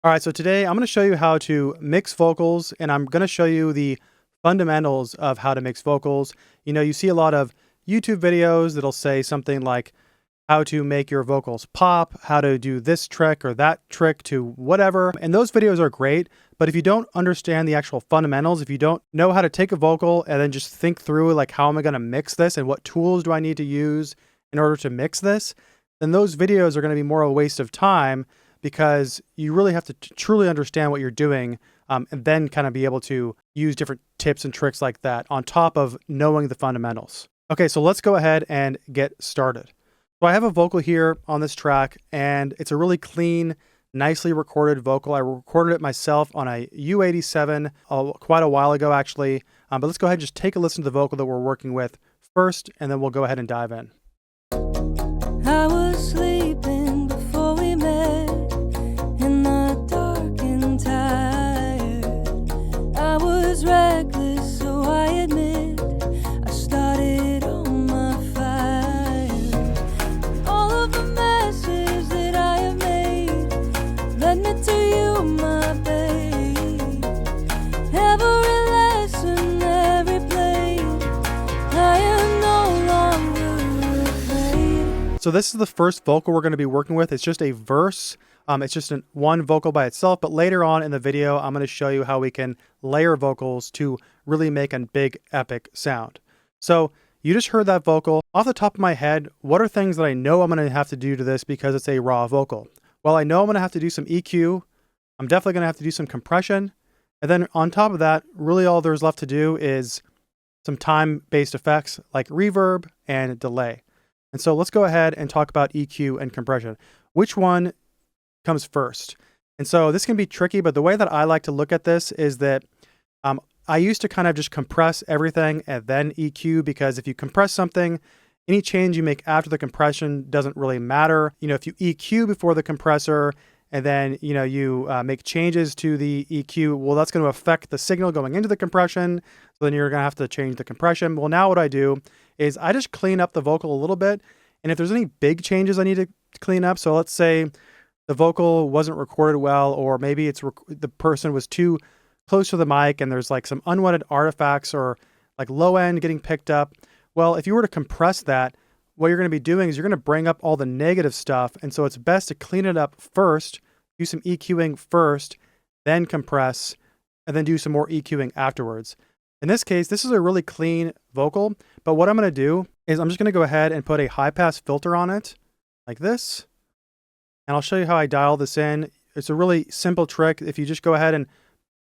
All right, so today I'm going to show you how to mix vocals, and I'm going to show you the fundamentals of how to mix vocals. You see a lot of YouTube videos that'll say something like how to make your vocals pop, how to do this trick or that trick to whatever. And those videos are great, but if you don't understand the actual fundamentals, if you don't know how to take a vocal and then just think through like how am I going to mix this and what tools do I need to use in order to mix this, then those videos are going to be more of a waste of time because you really have to truly understand what you're doing and then kind of be able to use different tips and tricks like that on top of knowing the fundamentals. Okay, so let's go ahead and get started. So I have a vocal here on this track, and it's a really clean, nicely recorded vocal. I recorded it myself on a U87 quite a while ago, actually. But let's go ahead and just take a listen to the vocal that we're working with first, and then we'll go ahead and dive in. I was sleeping before we met, in the dark and tired. I was reckless, so I admit I started on my fire. All of the messes that I have made led me to you, my babe. Every lesson, every play, I am no longer afraid. So this is the first vocal we're going to be working with. It's just a verse. It's just one vocal by itself, but later on in the video, I'm going to show you how we can layer vocals to really make a big epic sound. So you just heard that vocal. Off the top of my head, what are things that I know I'm going to have to do to this because it's a raw vocal? Well, I know I'm going to have to do some EQ. I'm definitely going to have to do some compression. And then on top of that, really all there's left to do is some time-based effects like reverb and delay. And so let's go ahead and talk about EQ and compression. Which one comes first? And so this can be tricky, but the way that I like to look at this is that I used to kind of just compress everything and then EQ, because if you compress something, any change you make after the compression doesn't really matter. If you EQ before the compressor and then, you make changes to the EQ, well, that's going to affect the signal going into the compression. So then you're going to have to change the compression. Well, now what I do is I just clean up the vocal a little bit. And if there's any big changes I need to clean up, so let's say the vocal wasn't recorded well, or maybe the person was too close to the mic and there's like some unwanted artifacts or like low end getting picked up. Well, if you were to compress that, what you're going to be doing is you're going to bring up all the negative stuff. And so it's best to clean it up first, do some EQing first, then compress, and then do some more EQing afterwards. In this case, this is a really clean vocal, but what I'm going to do is I'm just going to go ahead and put a high pass filter on it like this. And I'll show you how I dial this in. It's a really simple trick. If you just go ahead and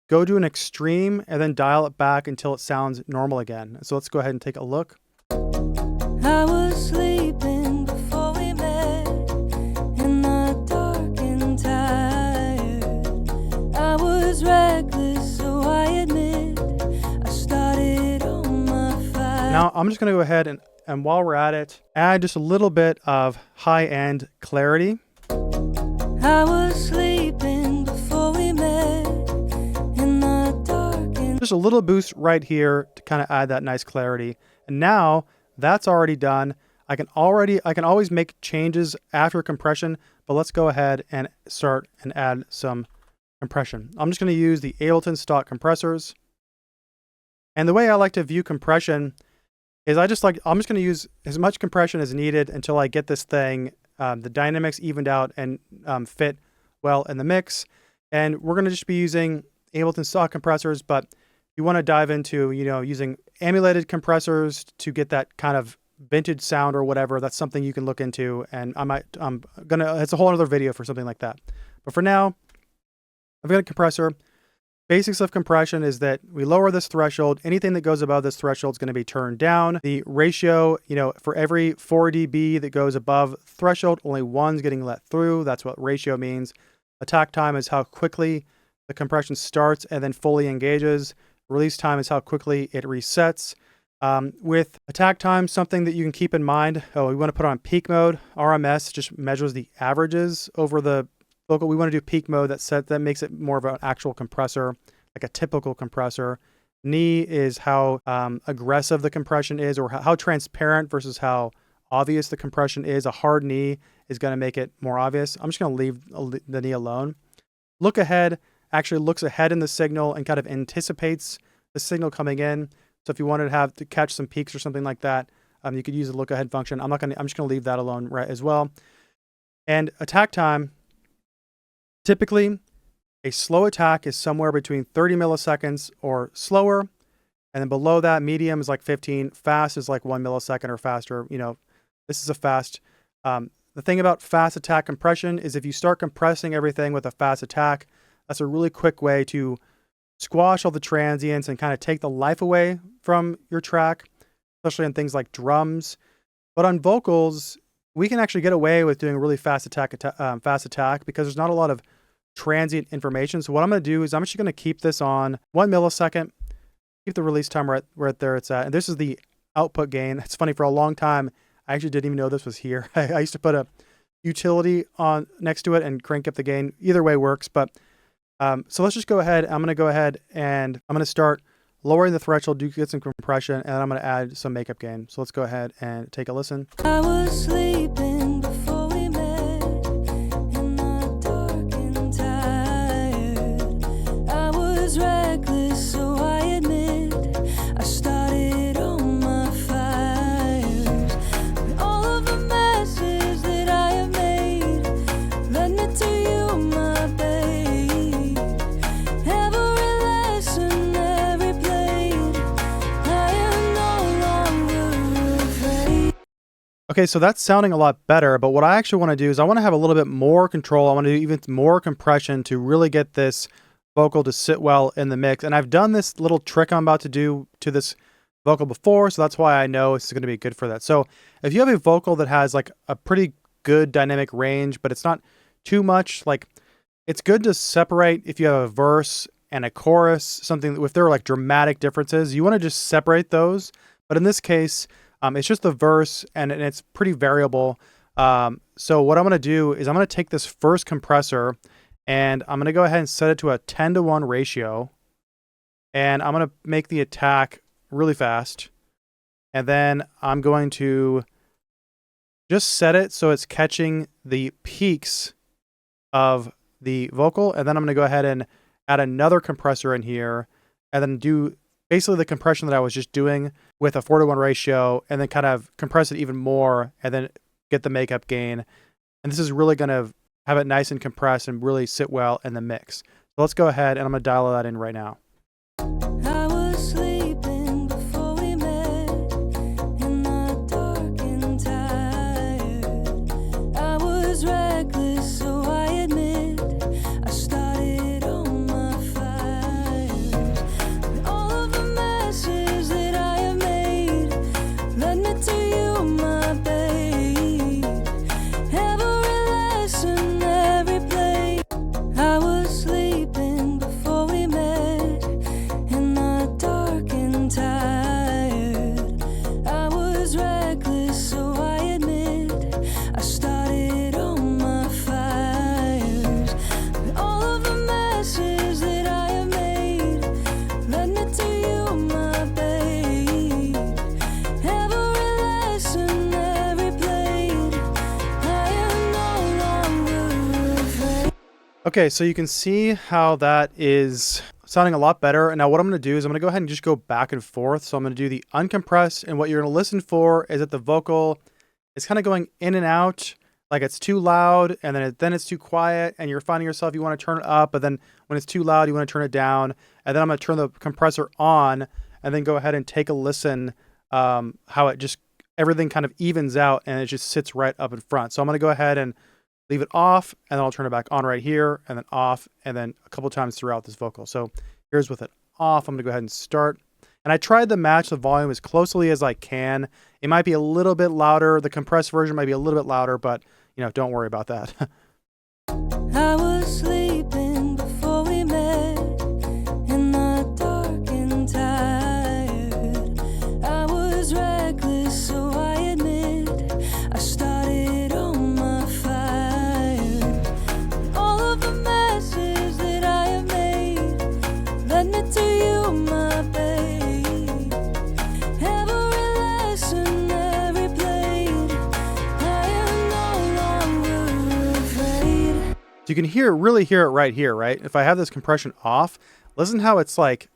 go to an extreme and then dial it back until it sounds normal again. So let's go ahead and take a look. I was sleeping before we met, in the dark and tired. I was reckless, so I admit I started on my fire. Now I'm just going to go ahead and while we're at it, add just a little bit of high-end clarity. I was sleeping before we met, in the dark and Just a little boost right here to kind of add that nice clarity. And now that's already done. I can always make changes after compression, but let's go ahead and start and add some compression. I'm just going to use the Ableton stock compressors. And the way I like to view compression is I'm just going to use as much compression as needed until I get this thing, the dynamics evened out and fit well in the mix. And we're going to just be using Ableton stock compressors, but you want to dive into, using emulated compressors to get that kind of vintage sound or whatever. That's something you can look into. And it's a whole other video for something like that. But for now, I've got a compressor. Basics of compression is that we lower this threshold. Anything that goes above this threshold is going to be turned down. The ratio, for every 4 dB that goes above threshold, only one's getting let through. That's what ratio means. Attack time is how quickly the compression starts and then fully engages. Release time is how quickly it resets. With attack time, something that you can keep in mind, we want to put on peak mode. RMS just measures the averages over the vocal. We want to do peak mode. That makes it more of an actual compressor, like a typical compressor. Knee is how aggressive the compression is, or how transparent versus how obvious the compression is. A hard knee is going to make it more obvious. I'm just going to leave the knee alone. Look ahead actually looks ahead in the signal and kind of anticipates the signal coming in. So if you wanted to have to catch some peaks or something like that, you could use the look ahead function. I'm just gonna leave that alone right as well. And attack time, typically a slow attack is somewhere between 30 milliseconds or slower. And then below that, medium is like 15, fast is like 1 millisecond or faster. You know, this is a fast. The thing about fast attack compression is if you start compressing everything with a fast attack, that's a really quick way to squash all the transients and kind of take the life away from your track, especially on things like drums. But on vocals, we can actually get away with doing a really fast attack because there's not a lot of transient information. So what I'm going to do is I'm actually going to keep this on 1 millisecond, keep the release time right there it's at. And this is the output gain. It's funny, for a long time, I actually didn't even know this was here. I used to put a utility on next to it and crank up the gain. Either way works, but so let's just go ahead. I'm going to go ahead and I'm going to start lowering the threshold to get some compression, and I'm going to add some makeup gain. So let's go ahead and take a listen. I was sleeping before we met, and I dark and tired. I was reckless, so I admit I started on my fires. But all of the messes that I have made led me to you, my babe. Every lesson, every blade, I am no longer afraid. Okay, so that's sounding a lot better, but what I actually want to do is I want to have a little bit more control. I want to do even more compression to really get this vocal to sit well in the mix. And I've done this little trick I'm about to do to this vocal before, so that's why I know it's going to be good for that. So if you have a vocal that has like a pretty good dynamic range, but it's not too much, like it's good to separate if you have a verse and a chorus, something, if there are like dramatic differences, you want to just separate those. But in this case, it's just the verse and it's pretty variable. So what I'm going to do is I'm going to take this first compressor and I'm going to go ahead and set it to a 10-to-1 ratio. And I'm going to make the attack really fast. And then I'm going to just set it so it's catching the peaks of the vocal. And then I'm going to go ahead and add another compressor in here and then do basically the compression that I was just doing with a 4-to-1 ratio, and then kind of compress it even more and then get the makeup gain. And this is really going to have it nice and compressed and really sit well in the mix. So let's go ahead and I'm going to dial that in right now. I was sleeping before we met, and I dark and tired. I was reckless, so I admit I started on my fires. But all of the messes that I have made led me to you, my babe. Every lesson, every play, I was sleeping before we met, and I dark and tired. I was reckless, so I admit I started on my fires. But all of the messes that I have made led me to you, my babe. Every lesson, every blade, I am no longer afraid. Okay, so you can see how that is sounding a lot better. And now what I'm going to do is I'm going to go ahead and just go back and forth. So I'm going to do the uncompressed, and what you're going to listen for is that the vocal is kind of going in and out, like it's too loud and then it's too quiet, and you're finding yourself, you want to turn it up, but then when it's too loud, you want to turn it down. And then I'm going to turn the compressor on and then go ahead and take a listen, how it just, everything kind of evens out and it just sits right up in front. So I'm going to go ahead and leave it off, and then I'll turn it back on right here, and then off, and then a couple times throughout this vocal. So here's with it off. I'm going to go ahead and start. And I tried to match the volume as closely as I can. It might be a little bit louder. The compressed version might be a little bit louder, but you know, don't worry about that. I was sleeping before we met, and I dark and tired. I was reckless, so I admit I started on my fires. All of the messes that I have made led me to you, my babe. Every lesson, every blade, I am no longer afraid. you can really hear it right here, right? If I have this compression off, listen how it's like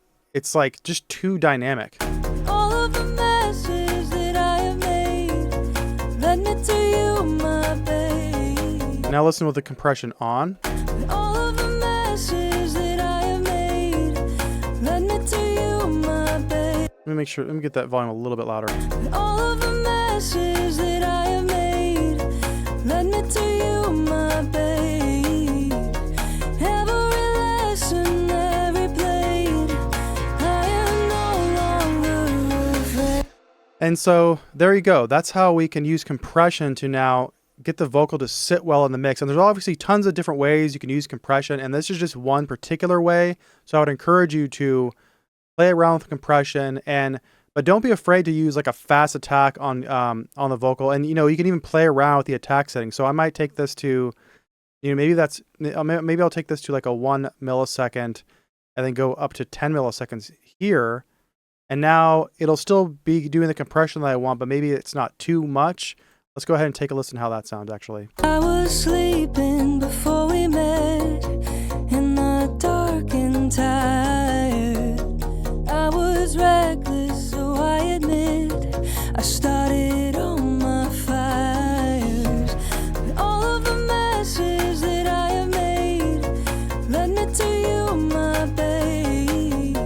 just too dynamic. All of the messes that I have made led me to you, my babe. Now listen with the compression on. All of the messes that I have made led me to you, my babe. Let me get that volume a little bit louder. All of the messes that I have made led me to you, my babe. Every lesson, every played, I am no longer afraid. And so there you go. That's how we can use compression to now get the vocal to sit well in the mix. And there's obviously tons of different ways you can use compression, and this is just one particular way. So I would encourage you to play around with compression, but don't be afraid to use like a fast attack on the vocal. And you know, you can even play around with the attack setting. So I might take this to, you know, maybe I'll take this to like a 1 millisecond and then go up to 10 milliseconds here. And now it'll still be doing the compression that I want, but maybe it's not too much. Let's go ahead and take a listen how that sounds actually. I was sleeping before we met in the dark and tired. I was reckless, so I admit. I started on my fires. But all of the messes that I have made led me to you, my babe.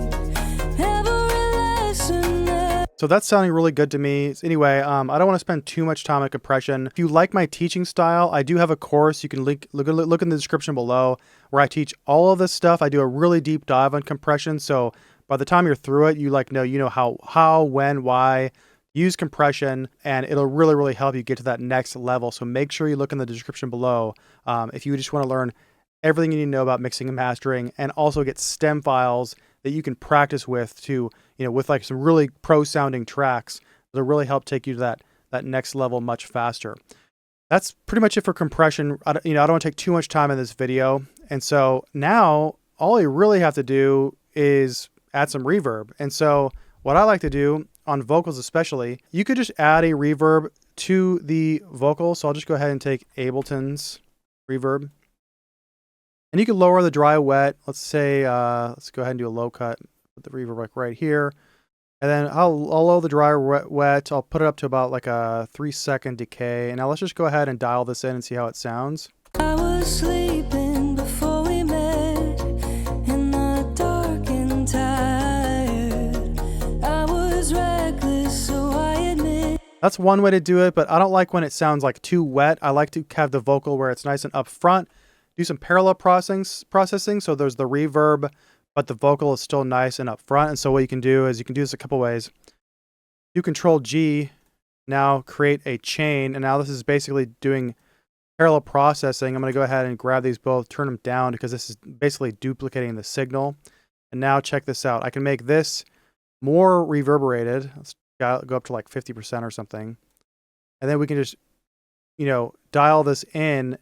Every lesson. So that's sounding really good to me. Anyway, I don't want to spend too much time on compression. If you like my teaching style, I do have a course. You can look in the description below where I teach all of this stuff. I do a really deep dive on compression. So by the time you're through it, you know how, when, why use compression, and it'll really help you get to that next level. So make sure you look in the description below if you just want to learn everything you need to know about mixing and mastering, and also get stem files that you can practice with to, you know, with like some really pro sounding tracks that'll really help take you to that next level much faster. That's pretty much it for compression. I don't want to take too much time in this video. And so now all you really have to do is add some reverb. And so what I like to do on vocals especially, you could just add a reverb to the vocal. So I'll just go ahead and take Ableton's reverb. And you can lower the dry wet. Let's say, let's go ahead and do a low cut. Put the reverb like right here. And then I'll lower the dry wet. I'll put it up to about like a 3-second decay. And now let's just go ahead and dial this in and see how it sounds. I was sleeping before we met in the dark and tired. I was reckless, so I admit. That's one way to do it, but I don't like when it sounds like too wet. I like to have the vocal where it's nice and up front. Do some parallel processing. So there's the reverb, but the vocal is still nice and up front. And so what you can do is you can do this a couple ways. Do Control G, now create a chain. And now this is basically doing parallel processing. I'm going to go ahead and grab these both, turn them down because this is basically duplicating the signal. And now check this out. I can make this more reverberated. Let's go up to like 50% or something. And then we can just, you know, dial this in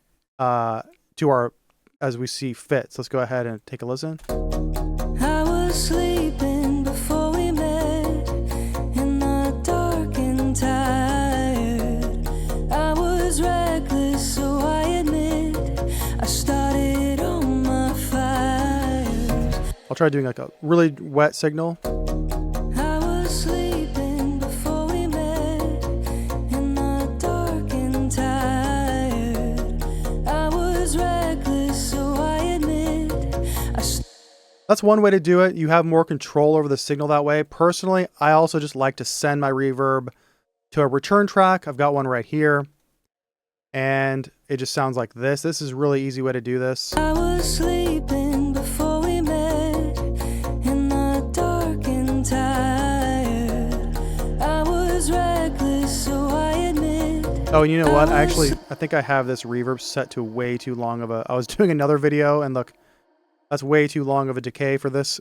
to our, as we see fit. So let's go ahead and take a listen. I was sleeping before we met in the dark and tired. I was reckless, so I admit. I started on my fires. I'll try doing like a really wet signal. I was sleeping before we met in the dark and tired. I was reckless, so I admit. That's one way to do it. You have more control over the signal that way. Personally, I also just like to send my reverb to a return track. I've got one right here. And it just sounds like this. This is a really easy way to do this. I was sleeping before we met in the dark and tired. I was reckless, so I admit. Oh, and you know what? I think I have this reverb set to way too long of a... I was doing another video and look, that's way too long of a decay for this.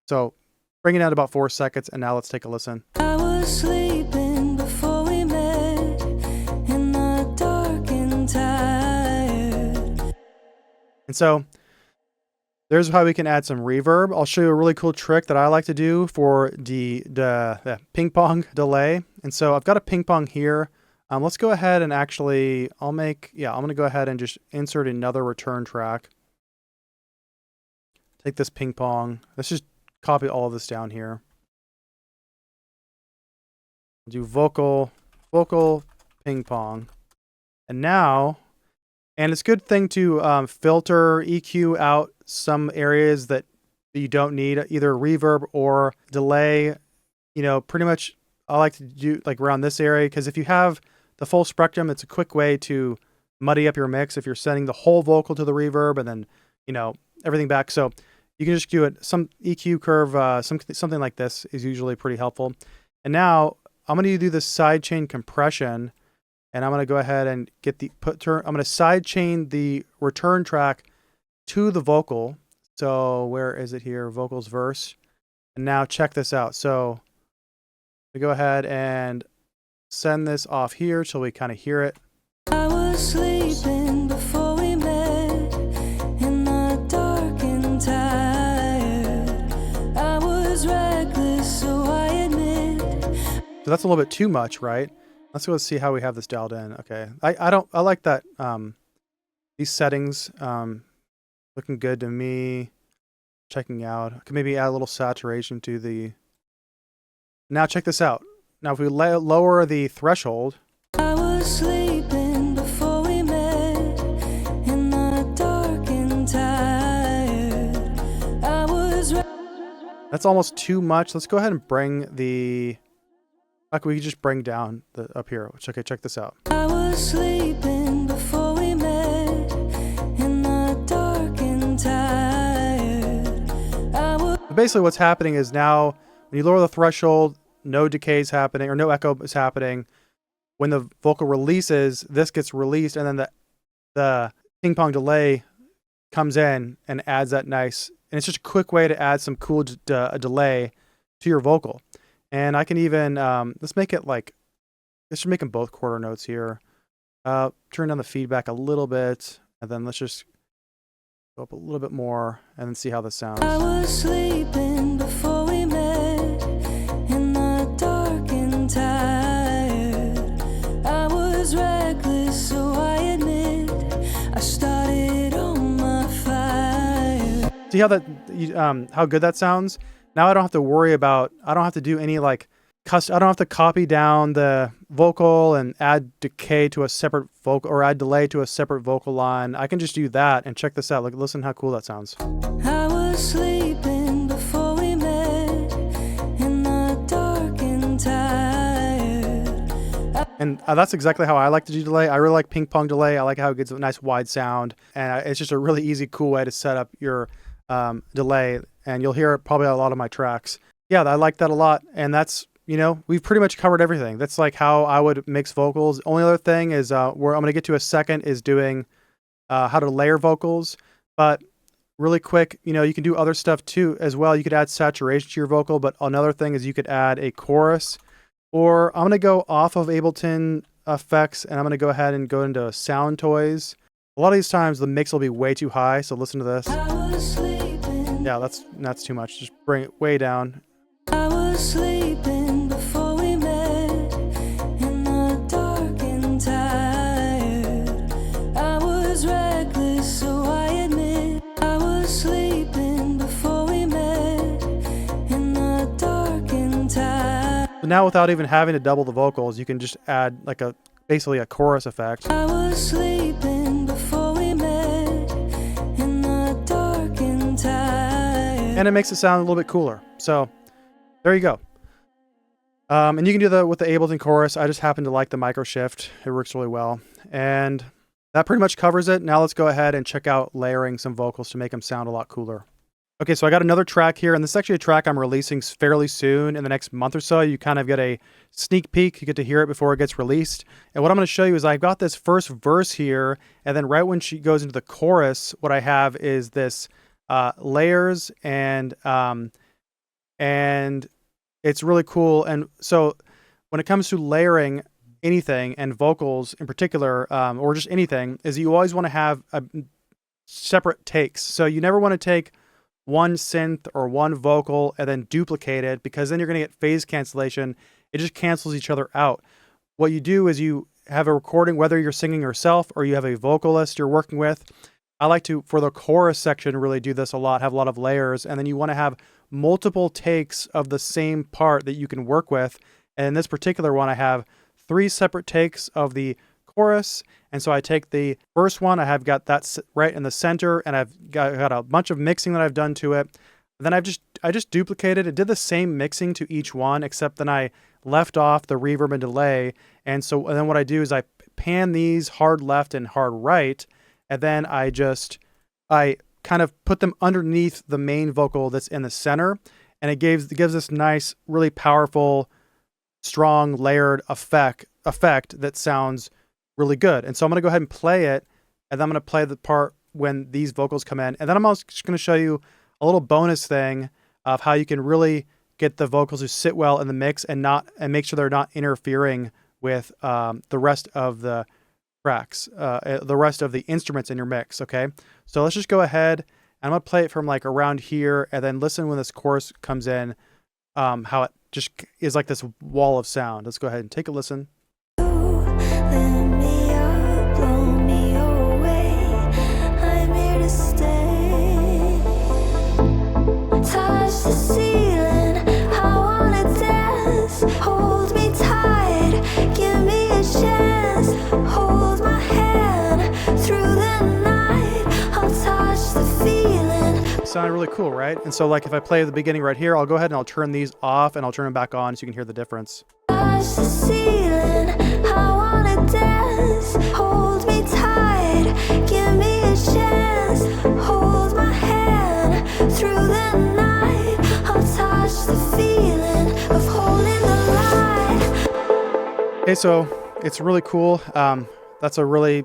So bring it down to about 4 seconds, and now let's take a listen. I was sleeping before we met in the dark and tired. And so there's how we can add some reverb. I'll show you a really cool trick that I like to do for the ping pong delay. And so I've got a ping pong here. Let's go ahead and actually, I'm going to go ahead and just insert another return track. Take this ping pong. Let's just copy all of this down here. Do vocal, ping pong. And now, and it's a good thing to filter, EQ out some areas that you don't need, either reverb or delay. You know, pretty much I like to do like around this area, because if you have the full spectrum, it's a quick way to muddy up your mix if you're sending the whole vocal to the reverb and then, you know, everything back. So you can just do it. Some EQ curve, something like this is usually pretty helpful. And now I'm going to do the sidechain compression, and I'm going to go ahead and get the I'm going to sidechain the return track to the vocal. So where is it here? Vocals verse. And now check this out. So we go ahead and send this off here till we kind of hear it. I was sleeping before we met, in the dark and tired. I was reckless, so I admit. So that's a little bit too much, right? Let's go see how we have this dialed in. Okay. I like that these settings looking good to me. Checking out. I can maybe add a little saturation to the. Now check this out. Now if we lower the threshold. I was sleeping before we met, in the dark and tired. I was That's almost too much. Let's go ahead and bring the. Like we could just bring down the up here. Okay, check this out. I was sleeping before we met, in the dark and tired. But basically what's happening is now when you lower the threshold, no decay is happening, or no echo is happening. When the vocal releases, this gets released, and then the ping pong delay comes in and adds that nice, and it's just a quick way to add some cool delay to your vocal. And I can even, let's make it like, let's just make them both quarter notes here. Turn down the feedback a little bit, and then let's just go up a little bit more, and then see how this sounds. I was sleeping before we met, in the dark and tired. I was reckless, so I admit. I started on my fire. See how that, how good that sounds? Now I don't have to worry about, I don't have to do any like, I don't have to copy down the vocal and add decay to a separate vocal, or add delay to a separate vocal line. I can just do that, and check this out. Look, listen how cool that sounds. I was sleeping before we met, in the dark and tired. And that's exactly how I like to do delay. I really like ping pong delay. I like how it gets a nice wide sound, and it's just a really easy, cool way to set up your delay, and you'll hear it probably on a lot of my tracks. Yeah, I like that a lot, and that's, you know, we've pretty much covered everything. That's like how I would mix vocals. Only other thing is where I'm going to get to a second is doing how to layer vocals. But really quick, you know, you can do other stuff too as well. You could add saturation to your vocal, but another thing is you could add a chorus. Or I'm going to go off of Ableton effects, and I'm going to go ahead and go into Sound Toys. A lot of these times the mix will be way too high, so listen to this. Yeah, that's too much. Just bring it way down. I was sleeping before we met, in the dark and tired. I was reckless, so I admit. I was sleeping before we met, in the dark and tired. But now without even having to double the vocals, you can just add like basically a chorus effect. I was sleeping before we met, in the dark and tired. And it makes it sound a little bit cooler. So there you go. And you can do that with the Ableton chorus. I just happen to like the micro shift. It works really well. And that pretty much covers it. Now let's go ahead and check out layering some vocals to make them sound a lot cooler. Okay, so I got another track here, and this is actually a track I'm releasing fairly soon in the next month or so. You kind of get a sneak peek. You get to hear it before it gets released. And what I'm going to show you is I've got this first verse here, and then right when she goes into the chorus, what I have is this layers, and it's really cool. And so when it comes to layering anything, and vocals in particular, or just anything, is you always want to have separate takes. So you never want to take one synth or one vocal and then duplicate it, because then you're going to get phase cancellation. It just cancels each other out. What you do is you have a recording, whether you're singing yourself or you have a vocalist you're working with. I like to, for the chorus section, really do this a lot, have a lot of layers. And then you want to have multiple takes of the same part that you can work with. And in this particular one, I have 3 separate takes of the chorus. And so I take the first one, I have got that right in the center, and I've got a bunch of mixing that I've done to it. Then I just duplicated it, did the same mixing to each one, except then I left off the reverb and delay. And then what I do is I pan these hard left and hard right, and then I kind of put them underneath the main vocal that's in the center, and it gives this nice, really powerful, strong, layered effect that sounds really good. And so I'm going to go ahead and play it, and then I'm going to play the part when these vocals come in. And then I'm also just going to show you a little bonus thing of how you can really get the vocals to sit well in the mix and make sure they're not interfering with the rest of the tracks, the rest of the instruments in your mix. Okay, so let's just go ahead, and I'm gonna play it from like around here, and then listen when this chorus comes in, how it just is like this wall of sound. Let's go ahead and take a listen. Sounded really cool, right? And so like if I play the beginning right here, I'll go ahead and I'll turn these off and I'll turn them back on so you can hear the difference. Touch the ceiling, I wanna dance, hold me tight, give me a chance, hold my hand through the night, I'll touch the feeling of holding the light. Okay, so it's really cool. That's a really,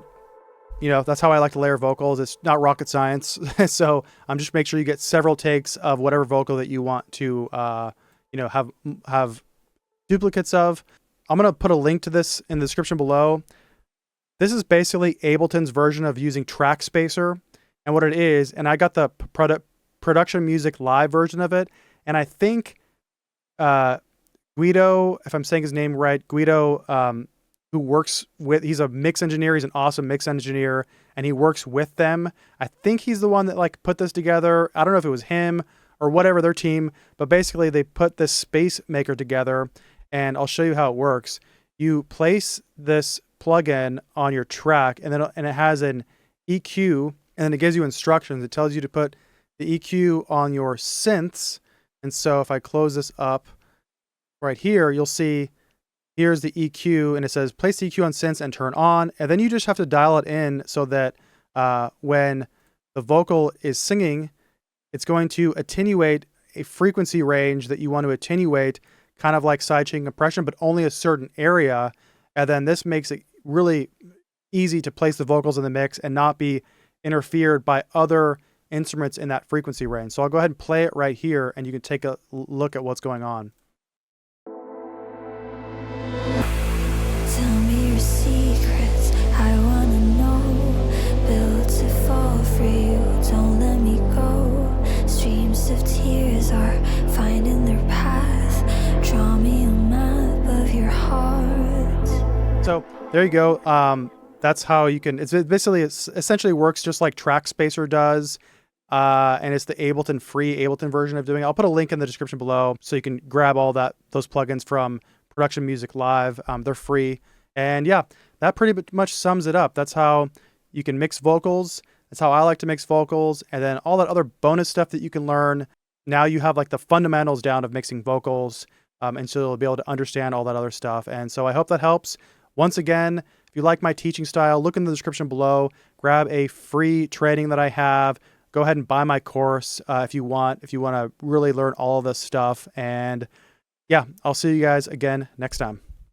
that's how I like to layer vocals. It's not rocket science. So just make sure you get several takes of whatever vocal that you want to, have duplicates of. I'm going to put a link to this in the description below. This is basically Ableton's version of using Track Spacer and what it is. And I got the production music live version of it. And I think Guido, if I'm saying his name right, Guido, who works with, he's a mix engineer. He's an awesome mix engineer, and he works with them. I think he's the one that like put this together. I don't know if it was him or whatever, their team, but basically they put this space maker together, and I'll show you how it works. You place this plugin on your track, and it has an EQ, and then it gives you instructions. It tells you to put the EQ on your synths. And so if I close this up right here, you'll see here's the EQ, and it says place the EQ on synths and turn on. And then you just have to dial it in so that when the vocal is singing, it's going to attenuate a frequency range that you want to attenuate, kind of like sidechain compression, but only a certain area. And then this makes it really easy to place the vocals in the mix and not be interfered by other instruments in that frequency range. So I'll go ahead and play it right here, and you can take a look at what's going on. Tell me your secrets, I wanna know. Built to fall for you, don't let me go. Streams of tears are finding their path. Draw me a map of your heart. So there you go. That's how you can, it's essentially works just like Track Spacer does. And it's the free Ableton version of doing it. I'll put a link in the description below so you can grab all those plugins from Production Music Live. They're free. And yeah, that pretty much sums it up. That's how you can mix vocals. That's how I like to mix vocals. And then all that other bonus stuff that you can learn. Now you have like the fundamentals down of mixing vocals. And so you'll be able to understand all that other stuff. And so I hope that helps. Once again, if you like my teaching style, look in the description below. Grab a free training that I have. Go ahead and buy my course if you want to really learn all of this stuff. And yeah, I'll see you guys again next time.